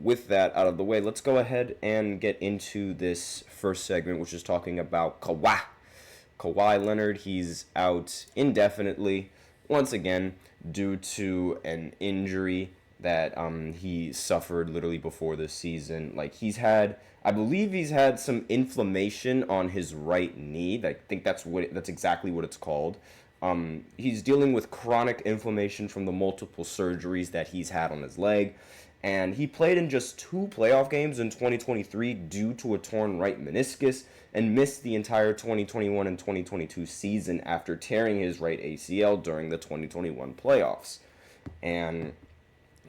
with that out of the way, let's go ahead and get into this first segment, which is talking about Kawhi. Kawhi Leonard, he's out indefinitely, once again, due to an injury that he suffered literally before the season. Like, I believe he's had some inflammation on his right knee. I think that's exactly what it's called. He's dealing with chronic inflammation from the multiple surgeries that he's had on his leg. And he played in just 2 playoff games in 2023 due to a torn right meniscus and missed the entire 2021 and 2022 season after tearing his right ACL during the 2021 playoffs. And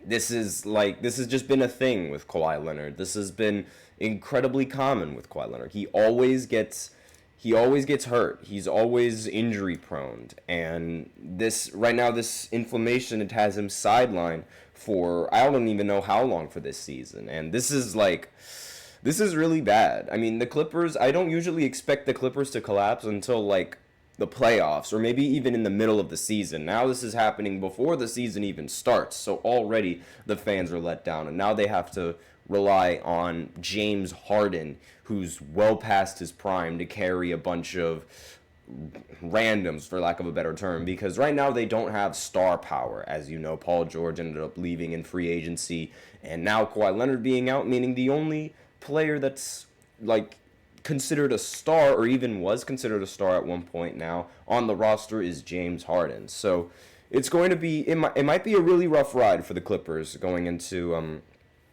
this has just been a thing with Kawhi Leonard. This has been incredibly common with Kawhi Leonard. He always gets hurt. He's always injury prone. And this inflammation, it has him sidelined for I don't even know how long for this season. And this is really bad. I mean, the Clippers, I don't usually expect the Clippers to collapse until the playoffs or maybe even in the middle of the season. Now this is happening before the season even starts. So already the fans are let down, and now they have to rely on James Harden, who's well past his prime, to carry a bunch of randoms, for lack of a better term, because right now they don't have star power. As you know, Paul George ended up leaving in free agency, and now Kawhi Leonard being out, meaning the only player that's considered a star, or even was considered a star at one point now on the roster, is James Harden. So it's going to be it might be a really rough ride for the Clippers going into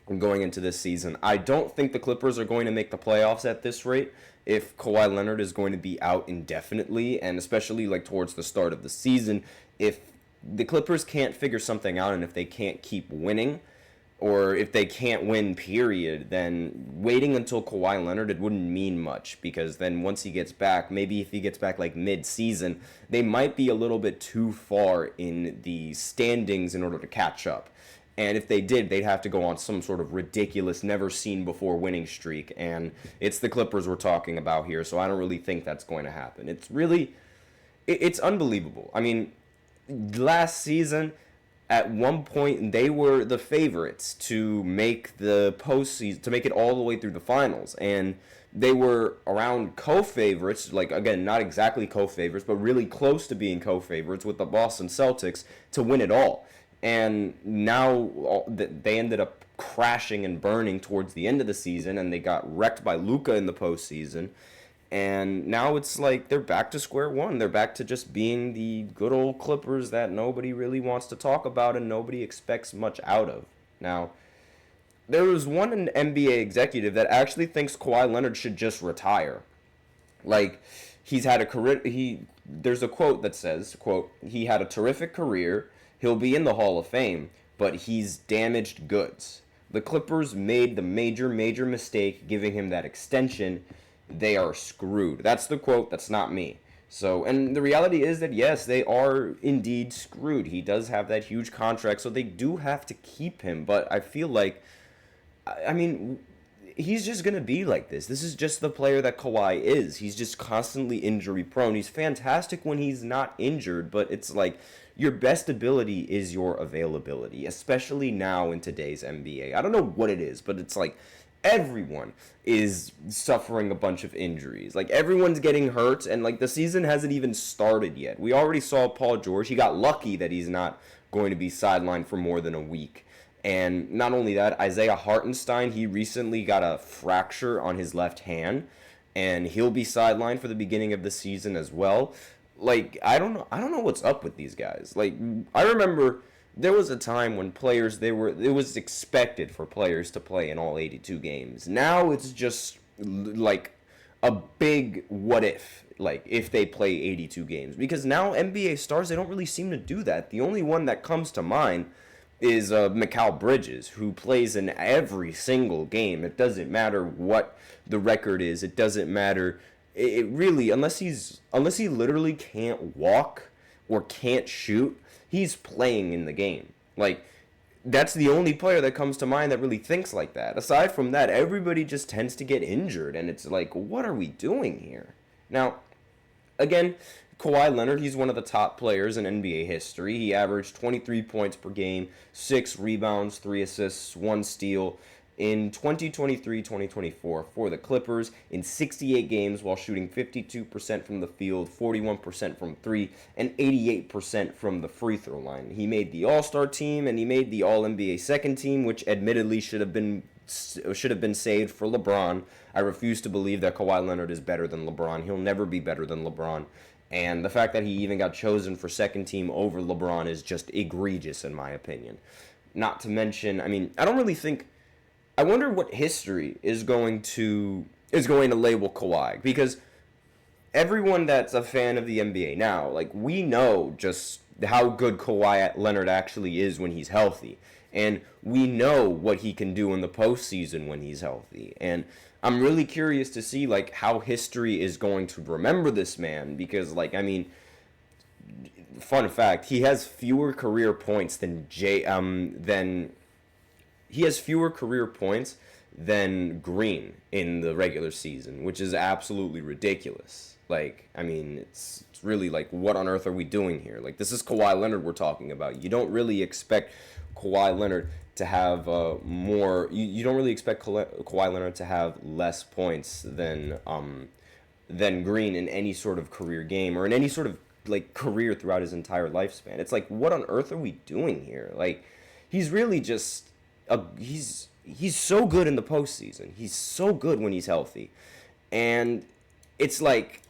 this season. I don't think the Clippers are going to make the playoffs at this rate if Kawhi Leonard is going to be out indefinitely, and especially towards the start of the season. If the Clippers can't figure something out, and if they can't keep winning, or if they can't win, period, then waiting until Kawhi Leonard, it wouldn't mean much, because then once he gets back, maybe if he gets back mid-season, they might be a little bit too far in the standings in order to catch up. And if they did, they'd have to go on some sort of ridiculous, never-seen-before winning streak, and it's the Clippers we're talking about here, so I don't really think that's going to happen. It's unbelievable. I mean, last season, at one point, they were the favorites to make the postseason, to make it all the way through the finals. And they were around co-favorites, again, not exactly co-favorites, but really close to being co-favorites with the Boston Celtics to win it all. And now they ended up crashing and burning towards the end of the season, and they got wrecked by Luka in the postseason. And now it's they're back to square one. They're back to just being the good old Clippers that nobody really wants to talk about and nobody expects much out of. Now, there was one NBA executive that actually thinks Kawhi Leonard should just retire. He's had a career. There's a quote that says, quote, "He had a terrific career. He'll be in the Hall of Fame, but he's damaged goods. The Clippers made the major mistake giving him that extension. They are screwed." That's the quote. That's not me. So, and the reality is that, yes, they are indeed screwed. He does have that huge contract, so they do have to keep him. But I feel I mean, he's just going to be like this. This is just the player that Kawhi is. He's just constantly injury prone. He's fantastic when he's not injured, but it's your best ability is your availability, especially now in today's NBA. I don't know what it is, but it's everyone is suffering a bunch of injuries. Everyone's getting hurt, and the season hasn't even started yet. We already saw Paul George. He got lucky that he's not going to be sidelined for more than a week. And not only that, Isaiah Hartenstein, he recently got a fracture on his left hand, and he'll be sidelined for the beginning of the season as well. I don't know what's up with these guys. I remember there was a time when it was expected for players to play in all 82 games. Now it's just a big what if they play 82 games. Because now NBA stars, they don't really seem to do that. The only one that comes to mind is Mikal Bridges, who plays in every single game. It doesn't matter what the record is. It doesn't matter. It really, unless he literally can't walk or can't shoot, he's playing in the game. That's the only player that comes to mind that really thinks like that. Aside from that, everybody just tends to get injured, and it's what are we doing here? Now, again, Kawhi Leonard, he's one of the top players in NBA history. He averaged 23 points per game, 6 rebounds, 3 assists, 1 steal, in 2023-2024 for the Clippers in 68 games while shooting 52% from the field, 41% from three, and 88% from the free throw line. He made the All-Star team and he made the All-NBA second team, which admittedly should have been saved for LeBron. I refuse to believe that Kawhi Leonard is better than LeBron. He'll never be better than LeBron. And the fact that he even got chosen for second team over LeBron is just egregious in my opinion. Not to mention, I mean, I wonder what history is going to label Kawhi, because everyone that's a fan of the NBA now, like, we know just how good Kawhi Leonard actually is when he's healthy, and we know what he can do in the postseason when he's healthy. And I'm really curious to see, like, how history is going to remember this man, because, like, I mean, fun fact, he has fewer career points than Green in the regular season, which is absolutely ridiculous. Like, I mean, it's really like, what on earth are we doing here? Like, this is Kawhi Leonard we're talking about. You don't really expect Kawhi Leonard to have you don't really expect Kawhi Leonard to have less points than Green in any sort of career game or in any sort of, like, career throughout his entire lifespan. It's like, what on earth are we doing here? Like, he's really just he's so good in the postseason. He's so good when he's healthy, and it's like,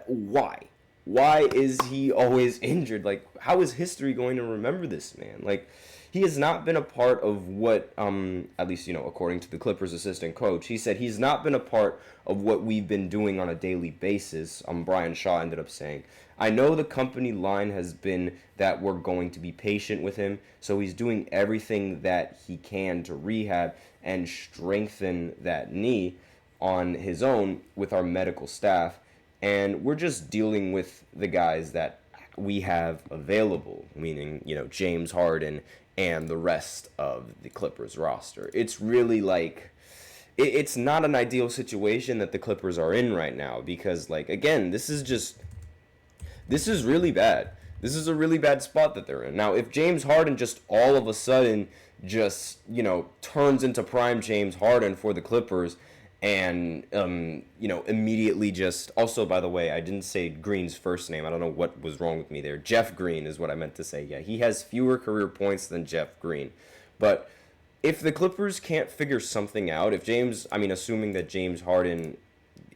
why? Why is he always injured? Like, how is history going to remember this man? Like, he has not been a part of what, at least, according to the Clippers assistant coach, he said he's not been a part of what we've been doing on a daily basis. Brian Shaw ended up saying, I know the company line has been that we're going to be patient with him, so he's doing everything that he can to rehab and strengthen that knee on his own with our medical staff, and we're just dealing with the guys that we have available, meaning, James Harden and the rest of the Clippers roster. It's really like, it's not an ideal situation that the Clippers are in right now, because, like, again, this is really bad. This is a really bad spot that they're in. Now, if James Harden just all of a sudden just, turns into prime James Harden for the Clippers, and, immediately just... Also, by the way, I didn't say Green's first name. I don't know what was wrong with me there. Jeff Green is what I meant to say. Yeah, he has fewer career points than Jeff Green. But if the Clippers can't figure something out, assuming that James Harden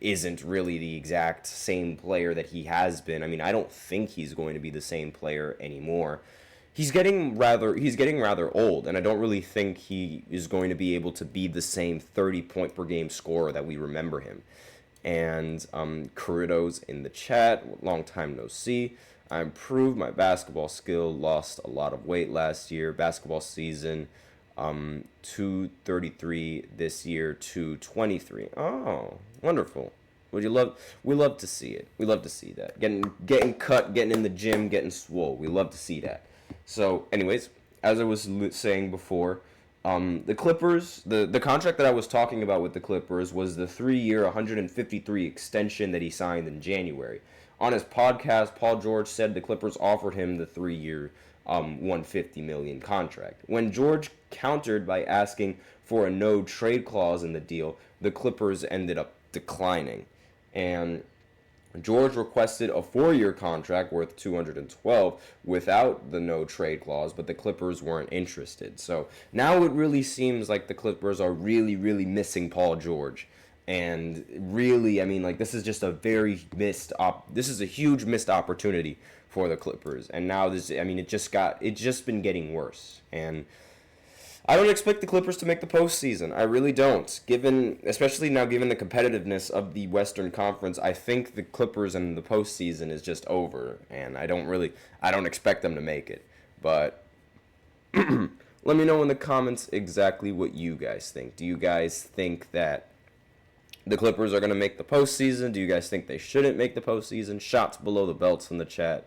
isn't really the exact same player that he has been. I mean, I don't think he's going to be the same player anymore. He's getting rather old, and I don't really think he is going to be able to be the same 30-point per game scorer that we remember him. And Corrido's in the chat, long time no see. I improved my basketball skill, lost a lot of weight last year. Basketball season, 233 this year, 223. Oh, wonderful. We love to see it. We love to see that. Getting cut, getting in the gym, getting swole. We love to see that. So, anyways, as I was saying before, the Clippers, the contract that I was talking about with the Clippers was the 3-year, 153 extension that he signed in January. On his podcast, Paul George said the Clippers offered him the 3-year, $150 million contract. When George countered by asking for a no trade clause in the deal, the Clippers ended up declining. And George requested a 4-year contract worth $212 without the no trade clause, but the Clippers weren't interested. So now it really seems like the Clippers are really, really missing Paul George. And really, I mean, like, this is just a very this is a huge missed opportunity for the Clippers. And now it's just been getting worse. And I don't expect the Clippers to make the postseason. I really don't. Especially now, given the competitiveness of the Western Conference, I think the Clippers and the postseason is just over, and I don't expect them to make it. But let me know in the comments exactly what you guys think. Do you guys think that the Clippers are going to make the postseason? Do you guys think they shouldn't make the postseason? Shots below the belts in the chat.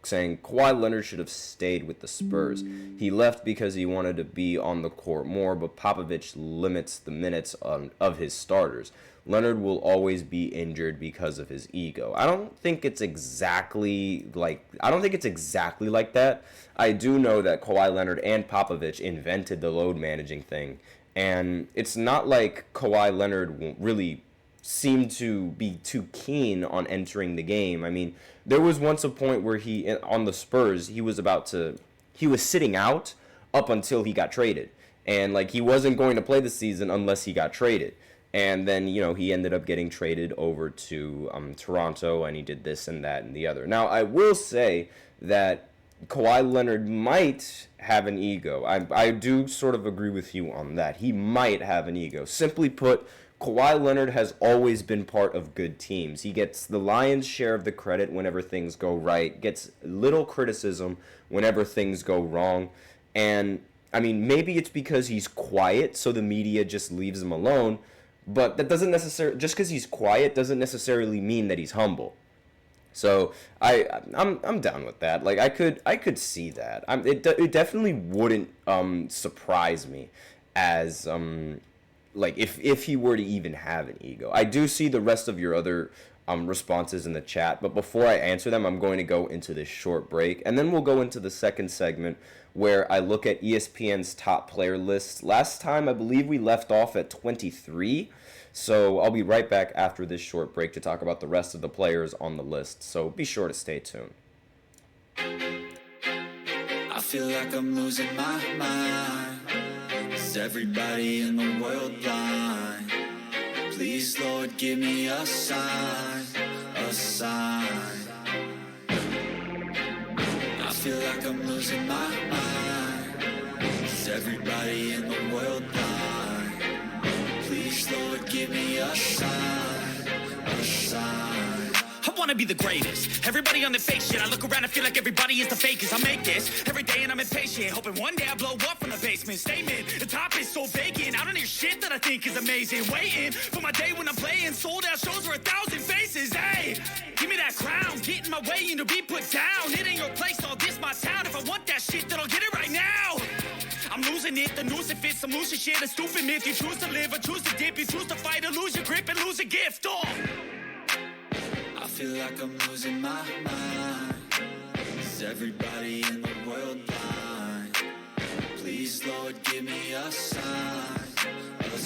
saying Kawhi Leonard should have stayed with the Spurs. He left because he wanted to be on the court more, but Popovich limits the minutes of his starters. Leonard will always be injured because of his ego. I don't think it's exactly like that. I do know that Kawhi Leonard and Popovich invented the load managing thing, and it's not like Kawhi Leonard really seemed to be too keen on entering the game. I mean, there was once a point where on the Spurs, he was sitting out up until he got traded. And like he wasn't going to play the season unless he got traded. And then, he ended up getting traded over to Toronto, and he did this and that and the other. Now, I will say that Kawhi Leonard might have an ego. I do sort of agree with you on that. He might have an ego. Simply put, Kawhi Leonard has always been part of good teams. He gets the lion's share of the credit whenever things go right, gets little criticism whenever things go wrong. And, I mean, maybe it's because he's quiet, so the media just leaves him alone. But that doesn't necessarily, just because he's quiet doesn't necessarily mean that he's humble. So I'm down with that. Like I could see that. It definitely wouldn't surprise me as like if he were to even have an ego. I do see the rest of your other responses in the chat, but before I answer them, I'm going to go into this short break, and then we'll go into the second segment where I look at ESPN's top player lists. Last time, I believe we left off at 23, so I'll be right back after this short break to talk about the rest of the players on the list, so be sure to stay tuned. I feel like I'm losing my mind. Is everybody in the world blind? Please, Lord, give me a sign, a sign. I feel like I'm losing my mind. Is everybody in the world blind? Please, Lord, give me a sign, a sign. I wanna be the greatest. Everybody on the fake shit. I look around and feel like everybody is the fakest. I make this every day and I'm impatient, hoping one day I blow up from the basement. Statement, the top is so vacant. I don't hear shit that I think is amazing. Waiting for my day when I'm playing sold out shows for 1,000 faces. Hey, give me that crown, get in my way and to be put down. It ain't your place, all this my town. If I want that shit, then I'll get it right now. I'm losing it, the noose it fits. I'm losing shit, a stupid myth. You choose to live or choose to dip. You choose to fight or lose your grip and lose a gift. Oh. I feel like I'm losing my mind. Is everybody in the world blind? Please, Lord, give me a sign, a